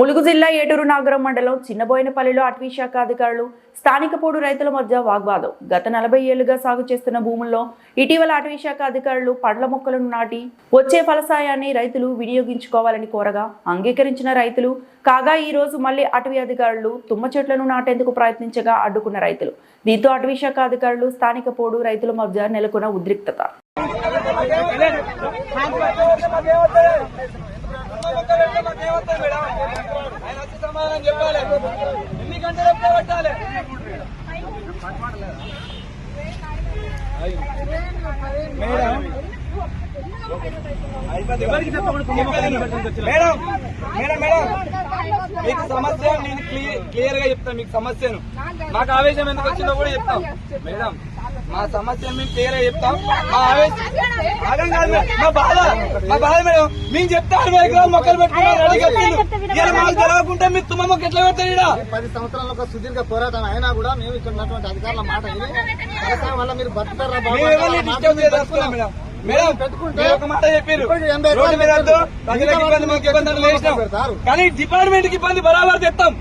ములుగు జిల్లా ఏటూరు నాగరం మండలం చిన్నబోయినపల్లిలో అటవీ శాఖ అధికారులు స్థానిక పోడు రైతుల మధ్య వాగ్వాదం. గత 40 ఏళ్లుగా సాగు చేస్తున్న భూముల్లో ఇటీవల అటవీ శాఖ అధికారులు పండ్ల మొక్కలను నాటి వచ్చే ఫలసాయాన్ని రైతులు వినియోగించుకోవాలని కోరగా అంగీకరించిన రైతులు కాగా ఈ రోజు మళ్లీ అటవీ అధికారులు తుమ్మ చెట్లను నాటేందుకు ప్రయత్నించగా అడ్డుకున్న రైతులు. దీంతో అటవీ శాఖ అధికారులు స్థానిక పోడు రైతుల మధ్య నెలకొన్న ఉద్రిక్తత. మీకు సమస్య నేను క్లియర్ గా చెప్తాను. మీకు సమస్యను మాకు ఆవేశం ఎందుకు వచ్చిందో కూడా చెప్తాం మేడం. మా సమస్య మేము క్లియర్ గా చెప్తాం. మా ఆవేశం మా బాధ మేడం. మేము చెప్తాం 60 ఎకరాలు మొక్కలు పెట్టుకున్నాం. మాకు జరగకుంటే మీరు తుమ్మ మొక్క ఎట్లా పెడతారు? 10 సంవత్సరాల ఒక సుదీర్ఘ పోరాటం అయినా కూడా మేము ఇక్కడ ఉన్నటువంటి అధికారుల మాట వల్ల మీరు బతుకుతారా మేడం. మేడం పెట్టుకుంటే ఒక మాట చెప్పారు, రోడ్డు మీద ప్రజలకు ఇబ్బంది, మాకు ఇబ్బంది వేసినాం, కానీ డిపార్ట్మెంట్ కి ఇబ్బంది బరాబర్ తెస్తాం.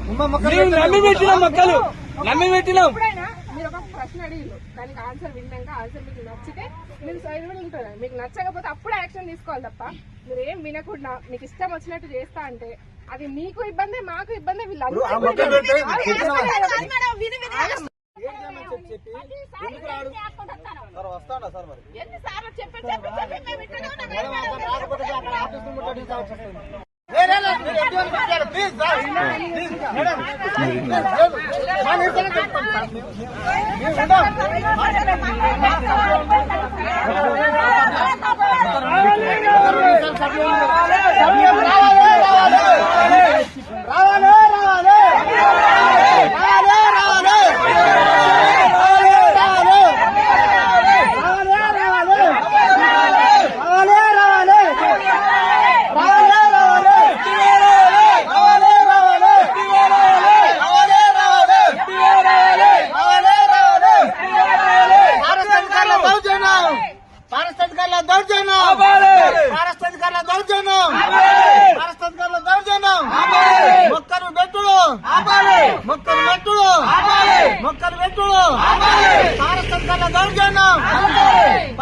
నమ్మి పెట్టినాం, మొక్కలు నమ్మి పెట్టినాం. మీరు ఒక ప్రశ్న అడిగారు, దానికి ఆన్సర్ విన్నాక ఆన్సర్ మీకు నచ్చితే మీరు సైడ్ కూడా ఉంటారు. మీకు నచ్చకపోతే అప్పుడే యాక్షన్ తీసుకోవాలి తప్ప మీరు ఏం వినకుండా మీకు ఇష్టం వచ్చినట్టు చేస్తా అంటే అది మీకు ఇబ్బంది, మాకు ఇబ్బంది.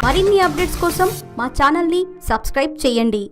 మరిన్ని అప్డేట్స్ కోసం మా ఛానల్ ని సబ్స్క్రైబ్ చేయండి.